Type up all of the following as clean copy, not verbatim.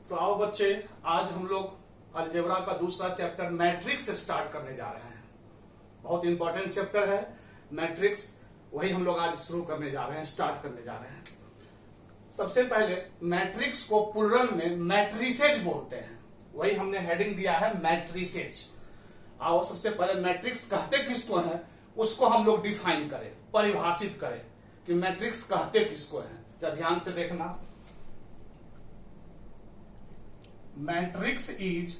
तो आओ बच्चे, आज हम लोग अलजेब्रा का दूसरा चैप्टर मैट्रिक्स स्टार्ट करने जा रहे हैं। बहुत इंपॉर्टेंट चैप्टर है मैट्रिक्स, वही हम लोग आज शुरू करने जा रहे हैं, स्टार्ट करने जा रहे हैं। सबसे पहले मैट्रिक्स को प्लुरल में मैट्रिसेज बोलते हैं, वही हमने हेडिंग दिया है मैट्रिसेज। आओ सबसे पहले मैट्रिक्स कहते किसको है उसको हम लोग डिफाइन करें, परिभाषित करें कि मैट्रिक्स कहते किसको है। जरा ध्यान से देखना, matrix is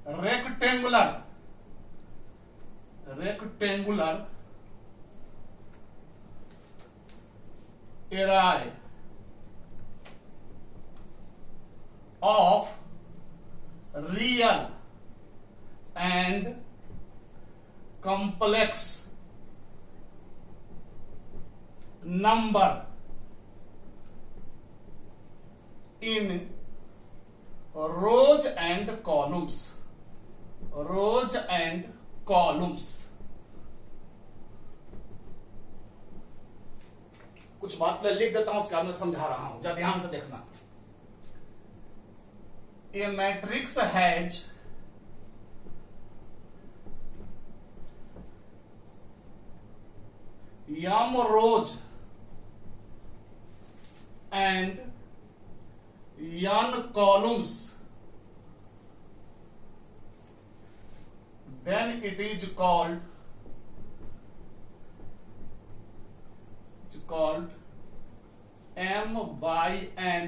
rectangular array of real and complex number in rows and columns। कुछ बात पहले लिख देता हूं, उसके बाद मैं समझा रहा हूं, जरा ध्यान से देखना। A matrix has m rows and n columns, then it is called m by n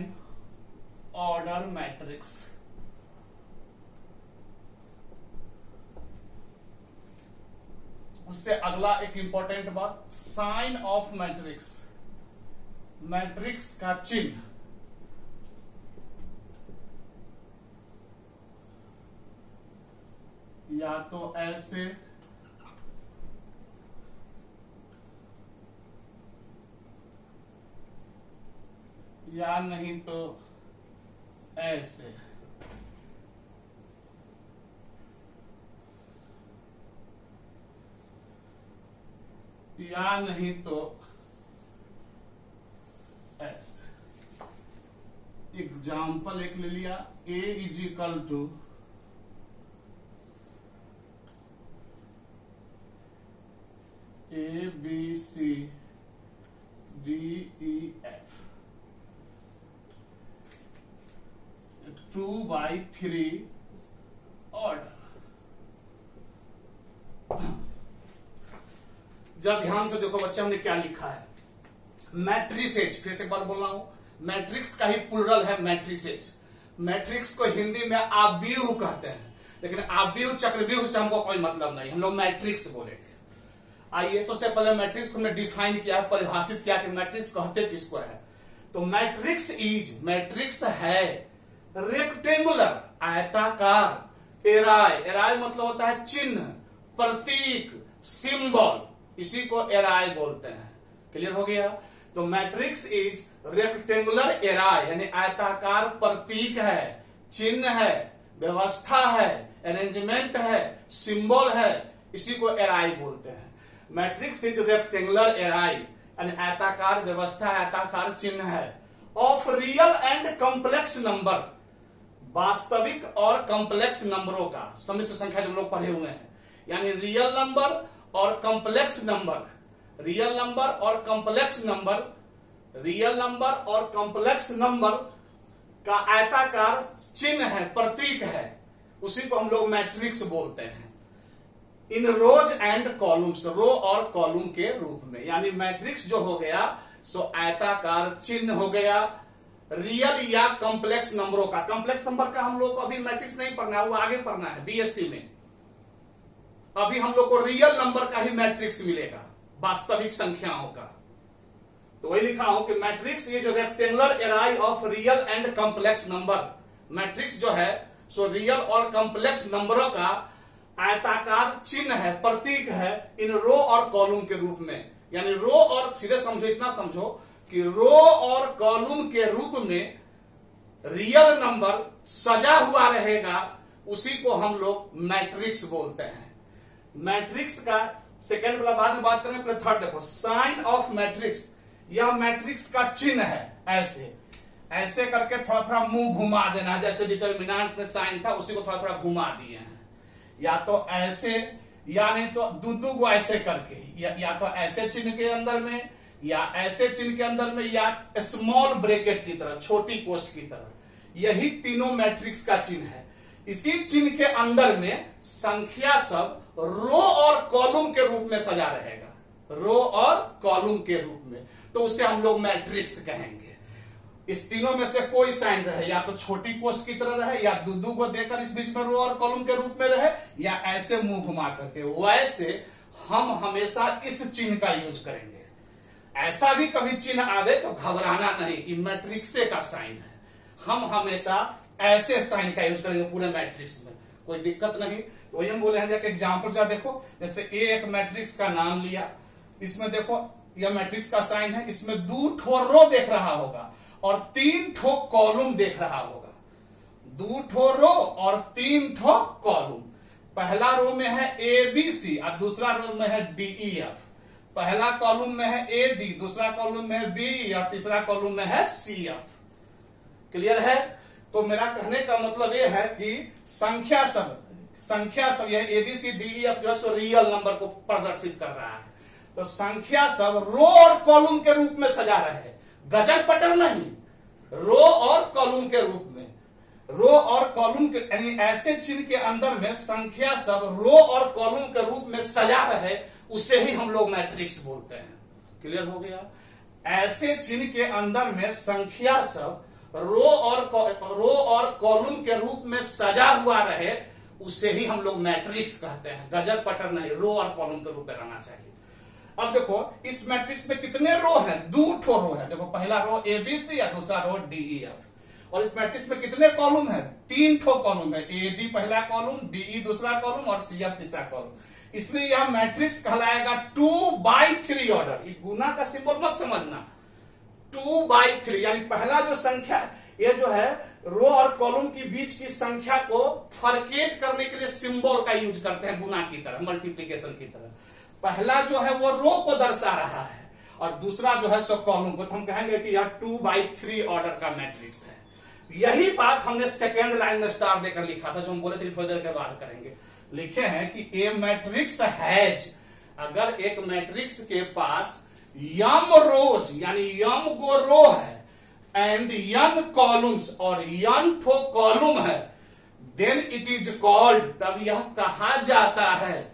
order matrix। उससे अगला एक इंपॉर्टेंट बात, साइन ऑफ मैट्रिक्स, मैट्रिक्स का चिन्ह। या तो ऐसे या नहीं तो ऐसे। या नहीं तो ऐसे। एग्जाम्पल एक ले लिया, A is equal to ABCDEF 2/3 order. जरा ध्यान से देखो बच्चे, हमने क्या लिखा है, मैट्रिसेज। फिर से एक बार बोल रहा हूं, मैट्रिक्स का ही प्लुरल है मैट्रिसेज। मैट्रिक्स को हिंदी में आव्यूह कहते हैं, लेकिन आव्यूह चक्रव्यूह से हमको कोई मतलब नहीं, हम लोग मैट्रिक्स बोलेंगे। आइए सबसे पहले मैट्रिक्स को हमने डिफाइन किया, परिभाषित किया कि मैट्रिक्स कहते किसको है। तो मैट्रिक्स है रेक्टेंगुलर, आयताकार, एराय मतलब होता है चिन्ह, प्रतीक, सिंबल, इसी को एराय बोलते हैं। क्लियर हो गया? तो मैट्रिक्स इज रेक्टेंगुलर एराय, यानी आयताकार प्रतीक है, चिन्ह है, व्यवस्था है, अरेंजमेंट है, सिंबल है, इसी को एराय बोलते हैं। मैट्रिक्स इज रेक्टेंगुलर एराय, यानी आयताकार व्यवस्था, आयताकार चिन्ह है, of real and complex number, वास्तविक और कॉम्प्लेक्स नंबरों का, सम्मिश्र संख्या जो हम लोग पढ़े हुए हैं, यानी रियल नंबर और कॉम्प्लेक्स नंबर, रियल नंबर और कॉम्प्लेक्स नंबर का आयताकार चिन्ह है, प्रतीक है, उसी को हम लोग मैट्रिक्स बोलते हैं। इन रोज एंड कॉलम्स, रो और कॉलम के रूप में, यानी मैट्रिक्स जो हो गया सो आयताकार चिन्ह हो गया, रियल या कॉम्प्लेक्स नंबरों का। कॉम्प्लेक्स नंबर का हम लोग को अभी मैट्रिक्स नहीं पढ़ना है, वो आगे पढ़ना है बीएससी में। अभी हम लोग को रियल नंबर का ही मैट्रिक्स मिलेगा, वास्तविक संख्याओं का। तो वही लिखा हूं कि matrix is rectangular array of real and complex number. Matrix जो है सो रियल और कॉम्प्लेक्स नंबरों का आयताकार चिन्ह है, प्रतीक है, इन रो और कॉलम के रूप में। यानी रो और, सीधे समझो, इतना समझो कि रो और कॉलम के रूप में रियल नंबर सजा हुआ रहेगा, उसी को हम लोग मैट्रिक्स बोलते हैं। मैट्रिक्स का सेकेंड वाला बाद में बात करेंगे, पहले थर्ड देखो, साइन ऑफ मैट्रिक्स। यह मैट्रिक्स का चिन्ह है, ऐसे ऐसे करके थोड़ा थोड़ा मुंह घुमा देना, जैसे डिटर्मिनेंट में साइन था उसी को थोड़ा थोड़ा घुमा दिए हैं, या तो ऐसे या नहीं तो दू को ऐसे करके, या तो ऐसे चिन्ह के अंदर में या ऐसे चिन्ह के अंदर में, या स्मॉल ब्रैकेट की तरह, छोटी कोष्ठ की तरह, यही तीनों मैट्रिक्स का चिन्ह है। इसी चिन्ह के अंदर में संख्या सब रो और कॉलम के रूप में सजा रहेगा, रो और कॉलम के रूप में, तो उसे हम लोग मैट्रिक्स कहेंगे। इस तीनों में से कोई साइन रहे, या तो छोटी कोष्ठ की तरह रहे, या दू को देकर इस बीच में रो और कॉलम के रूप में रहे, या ऐसे मुंह घुमा करके, वैसे हम हमेशा इस चिन्ह का यूज करेंगे। ऐसा भी कभी चिन्ह आ गए तो घबराना नहीं कि मैट्रिक्से का साइन है, हम हमेशा ऐसे साइन का यूज करेंगे पूरे मैट्रिक्स में, कोई दिक्कत नहीं। वही हम बोले हैं, एग्जाम्पल से देखो, जैसे एक मैट्रिक्स का नाम लिया, इसमें देखो यह मैट्रिक्स का साइन है, इसमें 2 ठो रो देख रहा होगा और 3 ठो कॉलम देख रहा होगा, 2 ठो रो और 3 ठो कॉलम। पहला रो में है ABC और दूसरा रो में है DEF, पहला कॉलम में है AD, दूसरा कॉलम में है BE और तीसरा कॉलम में है CF। क्लियर है? तो मेरा कहने का मतलब यह है कि संख्या सब यह ABCDEF जो है सो रियल नंबर को प्रदर्शित कर रहा है, तो संख्या सब रो और कॉलम के रूप में सजा रहे हैं, गजल पटर नहीं, रो और कॉलम के रूप में, रो और कॉलम के, यानी ऐसे चिन्ह के अंदर में संख्या सब रो और कॉलम के रूप में सजा रहे, उसे ही हम लोग मैट्रिक्स बोलते हैं। क्लियर हो गया? ऐसे चिन्ह के अंदर में संख्या सब रो और कॉलम के रूप में सजा हुआ रहे, उसे ही हम लोग मैट्रिक्स कहते हैं, गजर पटर नहीं, रो और कॉलम के रूप में रहना चाहिए। अब देखो इस मैट्रिक्स में कितने रो हैं? 2 ठो रो है, देखो पहला रो ABC या दूसरा रो DEF। और इस मैट्रिक्स में कितने कॉलम है? 3 ठो कॉलम है, AD पहला कॉलम, DE दूसरा कॉलम और CF तीसरा कॉलम। इसलिए यह मैट्रिक्स कहलाएगा 2/3 ऑर्डर। ये गुना का सिंबल मत समझना, 2/3 यानी पहला जो संख्या, ये जो है रो और कॉलम के बीच की संख्या को फरकेट करने के लिए सिंबल का यूज करते हैं, गुना की तरह, मल्टीप्लीकेशन की तरह। पहला जो है वो रो को दर्शा रहा है और दूसरा जो है सो कॉलम को, तो हम कहेंगे कि यह 2/3 ऑर्डर का मैट्रिक्स है। यही बात हमने सेकेंड लाइन में स्टार देकर लिखा था, जो हम बोले थे थोड़ी देर के बाद करेंगे। लिखे हैं कि ए मैट्रिक्स हैज, अगर एक मैट्रिक्स के पास यम रोज यानी यम गो रो है एंड यन कॉलम्स और यन ठो कॉलम है, देन इट इज कॉल्ड, तब यह कहा जाता है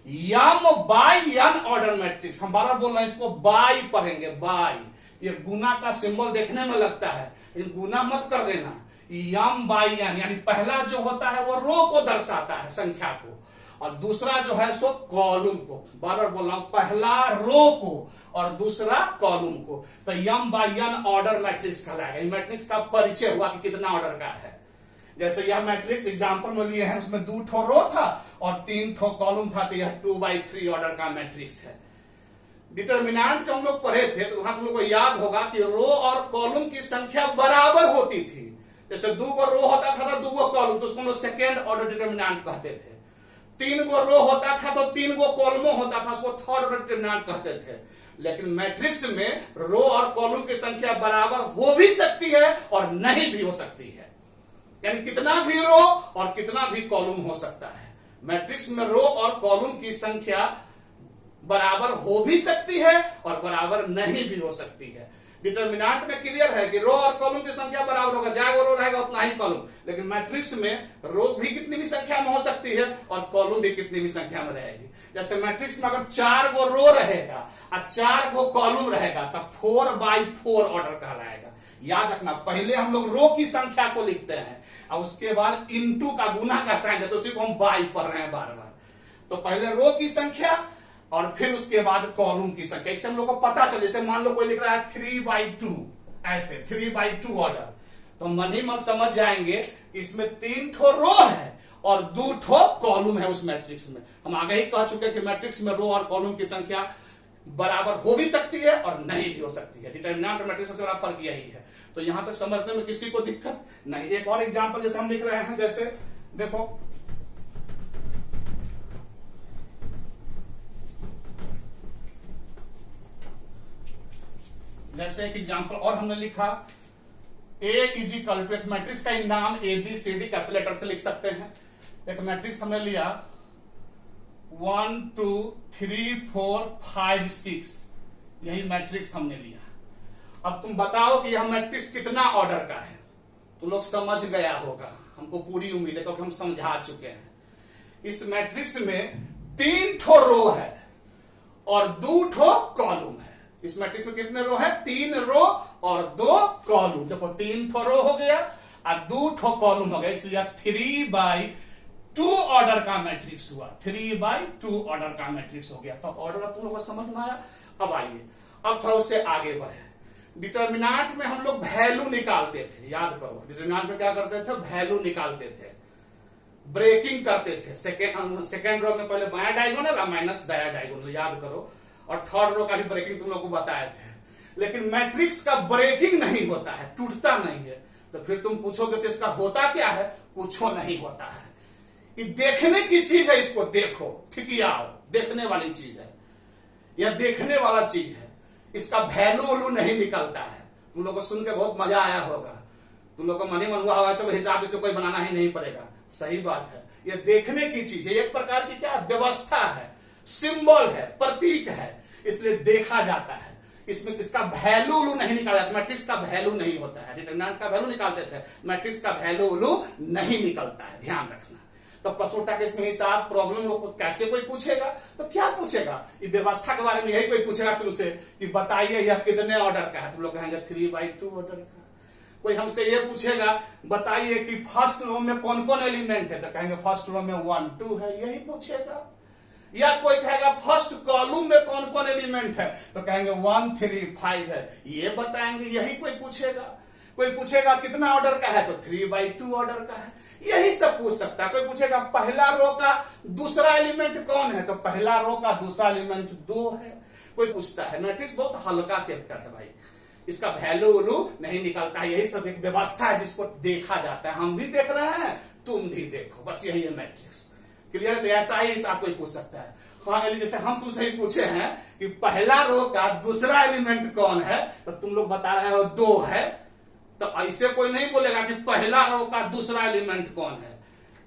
यम बाय यन ऑर्डर मैट्रिक्स। हम बार बोल रहे हैं, इसको बाय पढ़ेंगे, बाय। ये गुना का सिंबल देखने में लगता है, लेकिन गुना मत कर देना, यम बाय यन, यानी पहला जो होता है वो रो को दर्शाता है, संख्या को, और दूसरा जो है सो कॉलम को। बार बार बोल रहा हूं, पहला रो को और दूसरा कॉलम को, तो यम बाय यन ऑर्डर मैट्रिक्स कहलाएगा। मैट्रिक्स का परिचय हुआ कि कितना ऑर्डर का है। जैसे यह मैट्रिक्स एग्जाम्पल में लिए हैं, उसमें 2 ठो रो था और 3 ठो कॉलम था, तो यह 2/3 ऑर्डर का मैट्रिक्स है। डिटर्मिनेंट जो हम लोग पढ़े थे, तो वहां तुम लोग को याद होगा कि रो और कॉलम की संख्या बराबर होती थी। जैसे 2 गो रो होता था तो 2 गो कॉलम, तो उसको हम लोग सेकेंड ऑर्डर डिटर्मिनेंट कहते थे। 3 गो रो होता था तो 3 गो कॉलमो होता था, उसको थर्ड ऑर्डर डिटर्मिनेंट कहते थे। लेकिन मैट्रिक्स में रो और कॉलम की संख्या बराबर हो भी सकती है और नहीं भी हो सकती है, यानी कितना भी रो और कितना भी कॉलम हो सकता है। मैट्रिक्स में रो और कॉलम की संख्या बराबर हो भी सकती है और बराबर नहीं भी हो सकती है। डिटर्मिनेंट में क्लियर है कि रो और कॉलम की संख्या बराबर होगा, जहां रो रहेगा उतना ही कॉलम। लेकिन मैट्रिक्स में रो भी कितनी भी संख्या में हो सकती है और कॉलम भी कितनी भी संख्या में रहेगी। जैसे मैट्रिक्स में अगर 4 गो रो रहेगा और 4 गो कॉलम रहेगा, तब 4/4 ऑर्डर कहलाएगा। याद रखना, पहले हम लोग रो की संख्या को लिखते हैं और उसके बाद इनटू का, गुना का साइन है, तो उसी को हम बाई पढ़ रहे हैं बार बार। तो पहले रो की संख्या और फिर उसके बाद कॉलम की संख्या, इससे हम लोग को पता चले। जैसे मान लो कोई लिख रहा है 3/2, ऐसे 3/2 ऑर्डर, तो मन ही मन समझ जाएंगे कि इसमें 3 ठो रो है और 2 ठो कॉलम है उस मैट्रिक्स में। हम आगे ही कह चुके कि मैट्रिक्स में रो और कॉलम की संख्या बराबर हो भी सकती है और नहीं भी हो सकती है। डिटर्मिनेंट और मैट्रिक्स से बड़ा फर्क यही है। तो यहां तक समझने में किसी को दिक्कत नहीं। एक और एग्जांपल जैसे हम लिख रहे हैं, जैसे देखो जैसे एक एग्जांपल और हमने लिखा A इज इक्वल टू, एक मैट्रिक्स का नाम ABCD कैपिटल लेटर से लिख सकते हैं। एक मैट्रिक्स हमने लिया 1 2 3 4 5 6, यही मैट्रिक्स हमने लिया। अब तुम बताओ कि यह मैट्रिक्स कितना ऑर्डर का है। तुम लोग समझ गया होगा, हमको पूरी उम्मीद है क्योंकि हम समझा चुके हैं। इस मैट्रिक्स में 3 ठो रो है और 2 ठो कॉलम है। इस मैट्रिक्स में कितने रो है? 3 रो और 2 कॉलम। देखो 3 ठो रो हो गया और 2 ठो कॉलम हो गया, इसलिए 3/2 ऑर्डर का मैट्रिक्स हुआ। 3/2 ऑर्डर का मैट्रिक्स हो गया। तो ऑर्डर तुम लोगों को समझ में आया। अब आइए, अब थोड़ा उससे आगे बढ़े। डिटर्मिनेंट में हम लोग वैल्यू निकालते थे, याद करो। डिटर्मिनेंट में क्या करते थे? वैल्यू निकालते थे, ब्रेकिंग करते थे। सेकेंड रो में पहले बायां डायगोनल और माइनस दायां डायगोनल, याद करो। और थर्ड रो का भी ब्रेकिंग तुम लोग को बताए थे। लेकिन मैट्रिक्स का ब्रेकिंग नहीं होता है, टूटता नहीं है। तो फिर तुम पूछोगे तो इसका होता क्या है? कुछ नहीं होता है। ये देखने की चीज है, इसको देखो, ठिकियाओ, देखने वाली चीज है, यह देखने वाला चीज है। इसका वैल्यू नहीं निकलता है। तुम लोग को सुन के बहुत मजा आया होगा, तुम लोग को मन ही मन हुआ होगा चलो हिसाब इसको कोई बनाना ही नहीं पड़ेगा। सही बात है, यह देखने की चीज है, एक प्रकार की क्या व्यवस्था है, सिंबल है, प्रतीक है, इसलिए देखा जाता है। इसमें इसका वैल्यू नहीं निकाला जाता। मैट्रिक्स का वैल्यू नहीं होता है। डिटरमिनेंट का वैल्यू निकालते थे, मैट्रिक्स का वैल्यू नहीं निकलता है, ध्यान रखना। तो प्रश्न उठा के इसमें हिसाब प्रॉब्लम कैसे कोई पूछेगा तो क्या पूछेगा? ये व्यवस्था के बारे में यही कोई पूछेगा तुमसे कि बताइए यह कितने ऑर्डर का है। तुम लोग कहेंगे 3/2 ऑर्डर का। कोई हमसे ये पूछेगा बताइए कि फर्स्ट रो में कौन कौन एलिमेंट है, तो कहेंगे फर्स्ट रो में 1 2 है, यही पूछेगा। या कोई कहेगा फर्स्ट कॉलम में कौन कौन एलिमेंट है, तो कहेंगे 1 3 5 है, ये बताएंगे, यही कोई पूछेगा। कोई पूछेगा कितना ऑर्डर का है, तो 3/2 ऑर्डर का है, यही सब पूछ सकता है। कोई पूछेगा पहला रो का दूसरा एलिमेंट कौन है, तो पहला रो का दूसरा एलिमेंट 2 है, कोई पूछता है। मैट्रिक्स बहुत हल्का चैप्टर है भाई, इसका वैल्यू नहीं निकलता है। यही सब एक व्यवस्था है जिसको देखा जाता है। हम भी देख रहे हैं, तुम भी देखो, बस यही है मैट्रिक्स। क्लियर है? तो ऐसा ही हिसाब कोई पूछ सकता है। हाँ, जैसे हम तुमसे ही पूछे हैं कि पहला रो का दूसरा एलिमेंट कौन है, तो तुम लोग बता रहे हो 2 है, तो ऐसे कोई नहीं बोलेगा कि पहला रो का दूसरा एलिमेंट कौन है।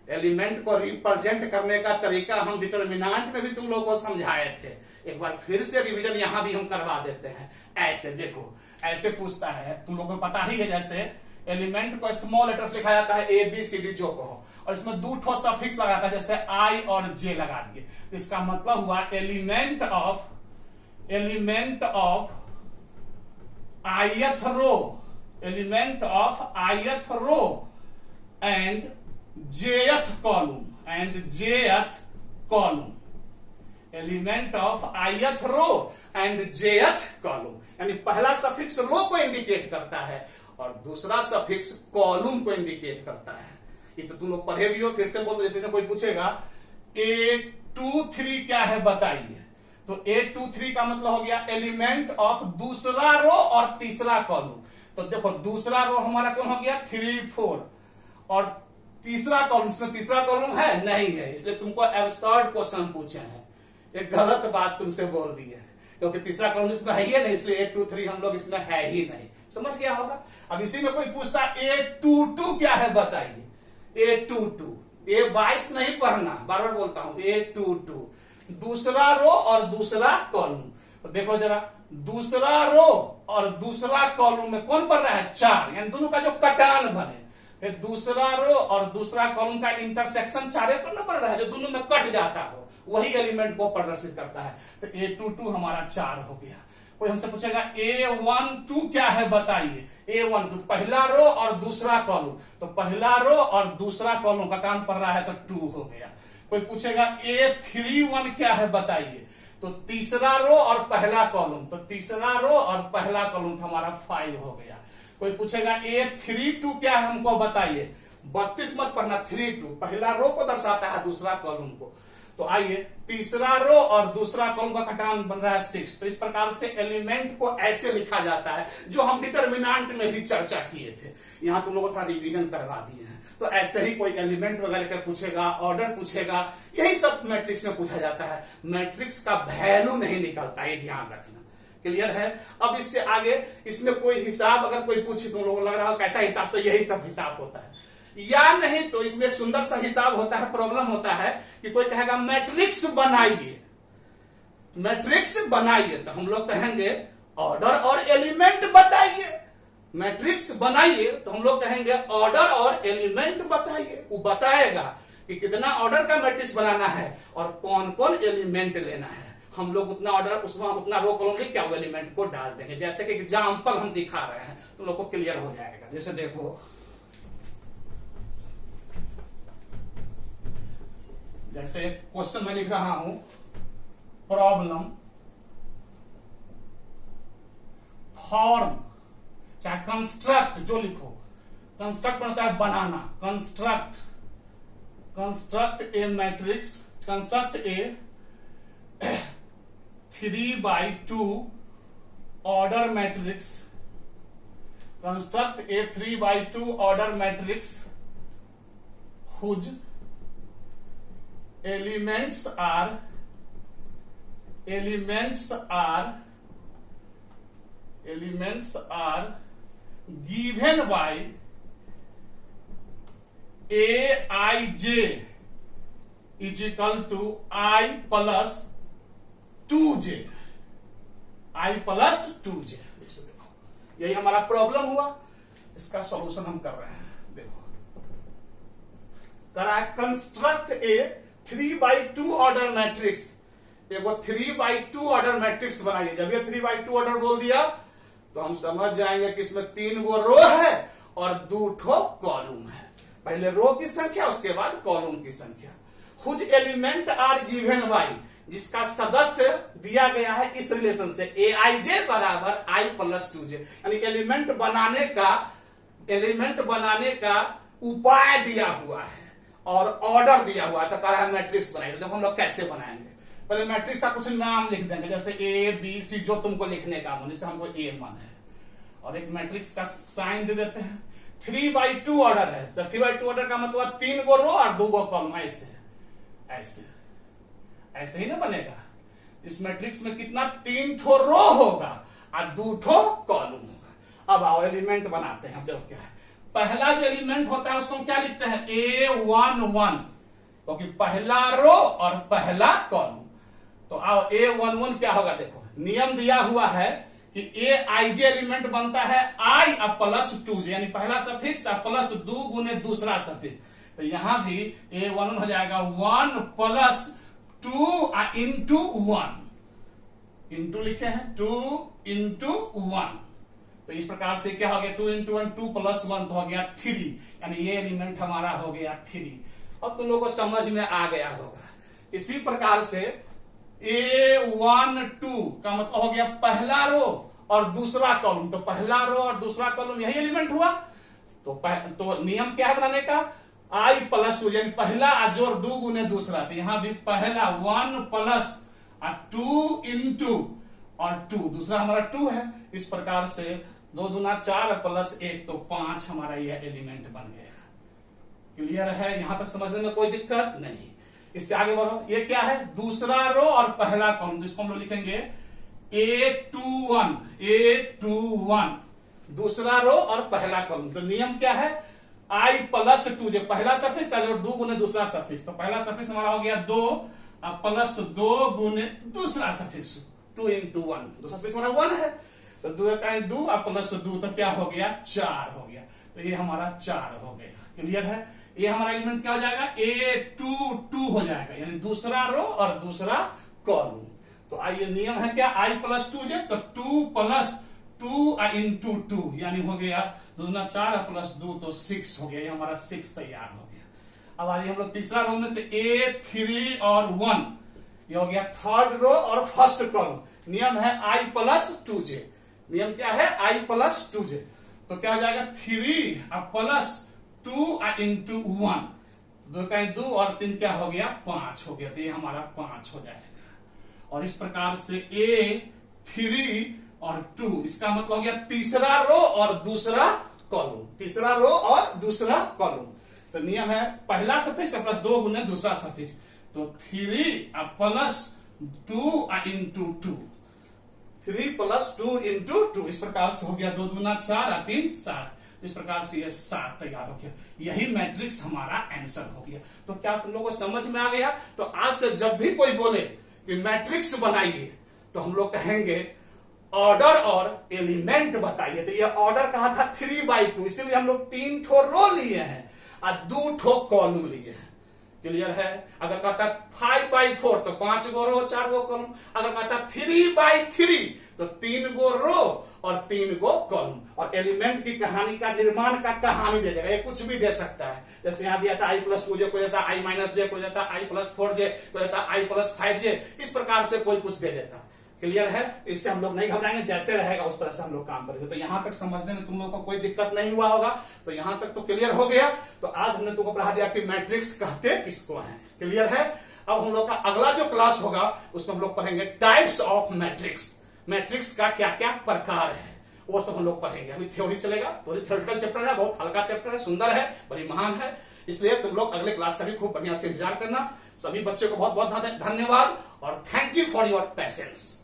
एलिमेंट को रिप्रेजेंट करने का तरीका हम डिटर्मिनेंट में भी तुम लोग को समझाए थे। एक बार फिर से रिवीजन यहां भी हम करवा देते हैं। ऐसे देखो, ऐसे पूछता है, तुम लोगों को पता ही है, जैसे एलिमेंट को स्मॉल लेटर्स लिखा जाता है ABCD जो कहो, और इसमें 2 ठो सफिक्स लगाता है, जैसे I और J लगा दिए। इसका मतलब हुआ element of ith row, element of ith row and jth column, element of ith row and jth column. यानी पहला सफिक्स रो को इंडिकेट करता है और दूसरा सफिक्स कॉलम को इंडिकेट करता है। ये तो तुम लोग पढ़े भी हो, फिर से बोलो। जैसे कोई पूछेगा A23 क्या है बताइए, तो A23 का मतलब हो गया एलिमेंट ऑफ दूसरा रो और तीसरा कॉलम। तो देखो दूसरा रो हमारा कौन हो गया 3 4, और तीसरा कॉलम, उसमें तीसरा कॉलम है नहीं है, इसलिए तुमको एब्सर्ड क्वेश्चन पूछे हैं। एक गलत बात तुमसे बोल दी है, क्योंकि तीसरा कॉलम इसमें है ही नहीं, इसलिए A23 हम लोग इसमें है ही नहीं। समझ गया होगा। अब इसी में कोई पूछता A22 क्या है बताइए, A22, A22 नहीं पढ़ना, बार बार बोलता हूं, A22 दूसरा रो और दूसरा कॉलम। तो देखो जरा, दूसरा रो और दूसरा कॉलम में कौन पढ़ रहा है 4, यानी दोनों का जो कटान बने। फिर दूसरा रो और दूसरा कॉलम का इंटरसेक्शन 4 पर न पड़ रहा है, जो दोनों में कट जाता हो, वही एलिमेंट को प्रदर्शित करता है। तो A22 हमारा 4 हो गया। कोई हमसे पूछेगा A12 क्या है बताइए, A12 पहला रो और दूसरा कॉलम, तो पहला रो और दूसरा कॉलम का काम पड़ रहा है तो 2 हो गया। कोई पूछेगा A31 क्या है बताइए, तो तीसरा रो और पहला कॉलम, तो तीसरा रो और पहला कॉलम तो हमारा 5 हो गया। कोई पूछेगा A32 क्या है हमको बताइए, 32 मत पढ़ना, 32 पहला रो को दर्शाता है, दूसरा कॉलम को। तो आइए, तीसरा रो और दूसरा कॉलम का घटान बन रहा है 6। तो इस प्रकार से एलिमेंट को ऐसे लिखा जाता है, जो हम डिटर्मिनेंट में भी चर्चा किए थे। यहां तुम लोगों का रिवीजन करवा दिए हैं। तो ऐसे ही कोई एलिमेंट वगैरह का पूछेगा, ऑर्डर पूछेगा, यही सब मैट्रिक्स में पूछा जाता है। मैट्रिक्स का वैल्यू नहीं निकलता, ये ध्यान रखना। क्लियर है। अब इससे आगे इसमें कोई हिसाब अगर कोई पूछे तो लोगों को लग रहा हो कैसा हिसाब, तो यही सब हिसाब होता है या नहीं। तो इसमें एक सुंदर सा हिसाब होता है, प्रॉब्लम होता है कि कोई कहेगा मैट्रिक्स बनाइए, मैट्रिक्स बनाइए, तो हम लोग कहेंगे ऑर्डर और एलिमेंट बताइए। मैट्रिक्स बनाइए तो हम लोग कहेंगे ऑर्डर और एलिमेंट बताइए। वो बताएगा कि कितना ऑर्डर का मैट्रिक्स बनाना है और कौन कौन एलिमेंट लेना है। हम लोग उतना ऑर्डर उसमें उतना रो कॉलम लिख क्या वो एलिमेंट को डाल देंगे। जैसे कि एग्जाम्पल हम दिखा रहे हैं तो लोग को क्लियर हो जाएगा। जैसे देखो, जैसे क्वेश्चन में लिख रहा हूं, प्रॉब्लम फॉर्म, चाहे कंस्ट्रक्ट जो लिखो, कंस्ट्रक्ट होता है बनाना, construct a matrix, construct a 3/2 order matrix, construct a 3/2 order matrix whose elements are given by aij is equal to I plus 2j, I plus 2j। देखो यही हमारा प्रॉब्लम हुआ, इसका सॉल्यूशन हम कर रहे हैं। देखो करा कंस्ट्रक्ट ए 3/2 ऑर्डर मैट्रिक्स, एगो 3/2 ऑर्डर मैट्रिक्स बनाइए। जब ये 3/2 ऑर्डर बोल दिया तो हम समझ जाएंगे कि इसमें 3 गो रो है और 2 ठो कॉलम है। पहले रो की संख्या, उसके बाद कॉलम की संख्या। Whose element are given by, जिसका सदस्य दिया गया है इस रिलेशन से, aij बराबर I plus 2j, यानी एलिमेंट बनाने का उपाय दिया हुआ है और ऑर्डर दिया हुआ है। तो कह रहा है मैट्रिक्स बनाइए। देखो हम लोग कैसे बनाएंगे, पहले मैट्रिक्स का कुछ नाम लिख देंगे, जैसे ए बी सी जो तुमको लिखने का मन, जैसे हमको ए मन है, और एक मैट्रिक्स का साइन दे देते हैं। 3/2 ऑर्डर है, 3/2 ऑर्डर का मतलब 3 गो रो और 2 गो कॉलम, ऐसे ही ना बनेगा। इस मैट्रिक्स में कितना 3 ठो रो होगा और 2 ठो कॉलम होगा। अब आओ एलिमेंट बनाते हैं। देखो क्या है, पहला जो एलिमेंट होता है उसको हम क्या लिखते हैं, A11, क्योंकि पहला रो और पहला कॉलम। तो आओ A11 क्या होगा, देखो नियम दिया हुआ है कि aij एलिमेंट बनता है I प्लस 2j, यानी पहला सफिक्स प्लस 2 गुने दूसरा सफिक्स। तो यहां भी A11 हो जाएगा 1 प्लस 2 इंटू 1, इंटू लिखे हैं 2 इंटू 1। तो इस प्रकार से क्या हो गया, 2 इंटू 1 2 प्लस 1 तो हो गया 3, यानी ये एलिमेंट हमारा हो गया 3। अब तुम लोगों को समझ में आ गया होगा। इसी प्रकार से A12 का मतलब हो गया पहला रो और दूसरा कॉलम, तो पहला रो और दूसरा कॉलम यही एलिमेंट हुआ। तो नियम क्या है बनाने का, I प्लस 2, यानी पहला जोड़ 2 गुने दूसरा। तो यहां भी पहला 1 प्लस 2 इंटू और 2, दूसरा हमारा 2 है। इस प्रकार से 2 दूना 4 प्लस 1 तो 5 हमारा यह एलिमेंट बन गया। क्लियर है, यहां तक समझने में कोई दिक्कत नहीं। इससे आगे बढ़ो, ये क्या है, दूसरा रो और पहला कॉलम, जिसको हम लोग लिखेंगे A21, दूसरा रो और पहला कॉलम। तो नियम क्या है, I प्लस 2j, पहला सफिक्स और 2 गुने दूसरा सफिक्स। तो पहला सफिक्स हमारा हो गया 2 प्लस 2 गुने दूसरा सफिक्स 2 इंटू 1, दूसरा सफिक्स हमारा 1 है। तो 2 का 2 प्लस 2 तो क्या हो गया, 4 हो गया। तो ये हमारा 4 हो गया। क्लियर है, ये हमारा एलिमेंट क्या हो जाएगा, A22 हो जाएगा, यानी दूसरा रो और दूसरा कॉलम। तो आइए नियम है क्या, I प्लस 2j, तो 2 प्लस 2 इंटू 2, यानी हो गया 2 दूना 4 प्लस 2 तो 6 हो गया। ये हमारा 6 तैयार हो गया। अब आइए हम लोग तीसरा रो में, तो A3 और 1, ये हो गया थर्ड रो और फर्स्ट कॉलम। नियम है I प्लस 2j, नियम क्या है, I प्लस 2j। तो क्या हो जाएगा 3 प्लस 2 इंटू 1, 2 का 2 और 3 क्या हो गया, 5 हो गया। तो ये हमारा 5 हो जाएगा। और इस प्रकार से A3 और 2, इसका मतलब हो गया तीसरा रो और दूसरा कॉलम, तीसरा रो और दूसरा कॉलम। तो नियम है पहला सफिक्स प्लस 2 गुने दूसरा सफिक्स, तो 3 प्लस 2 इंटू 2, 3 + 2 × 2, इस प्रकार से हो गया 2 दूना 4 और 3 7, इस प्रकार से ये 7 तैयार हो गया। यही मैट्रिक्स हमारा आंसर हो गया। तो क्या तुम लोगों को समझ में आ गया? तो आज से जब भी कोई बोले कि मैट्रिक्स बनाइए तो हम लोग कहेंगे ऑर्डर और एलिमेंट बताइए। तो ये ऑर्डर कहा था 3/2, इसीलिए हम लोग 3 ठो रो लिए हैं और 2 ठो कॉलम लिए हैं। क्लियर है? अगर कहता 5/4 तो 5 गो रो 4 गो कॉलम, अगर कहता 3/3 तो 3 गो रो और 3 गो कॉलम। और एलिमेंट की कहानी का निर्माण का कहानी दे देगा, ये कुछ भी दे सकता है। जैसे यहां दिया था i+2j, कोई देता i-j, कोई देता i+4j, कोई देता i+5j, इस प्रकार से कोई कुछ दे देता। क्लियर है? इससे हम लोग नहीं घबराएंगे, जैसे रहेगा उस तरह से हम लोग काम करेंगे। तो यहां तक समझने में तुम लोग को कोई दिक्कत नहीं हुआ होगा। तो यहां तक तो क्लियर हो गया। तो आज हमने तुमको पढ़ा दिया कि मैट्रिक्स कहते किसको है। क्लियर है? अब हम लोग का अगला जो क्लास होगा उसमें हम लोग पढ़ेंगे टाइप्स ऑफ मैट्रिक्स। मैट्रिक्स का क्या क्या प्रकार है वो सब हम लोग पढ़ेंगे। अभी थ्योरी चलेगा, थोड़ी थ्योरेटिकल चैप्टर है, बहुत हल्का चैप्टर है, सुंदर है, बड़ी महान है। इसलिए तुम लोग अगले क्लास का भी खूब बढ़िया से इंतजार करना। सभी बच्चों को बहुत बहुत धन्यवाद और thank you for your patience.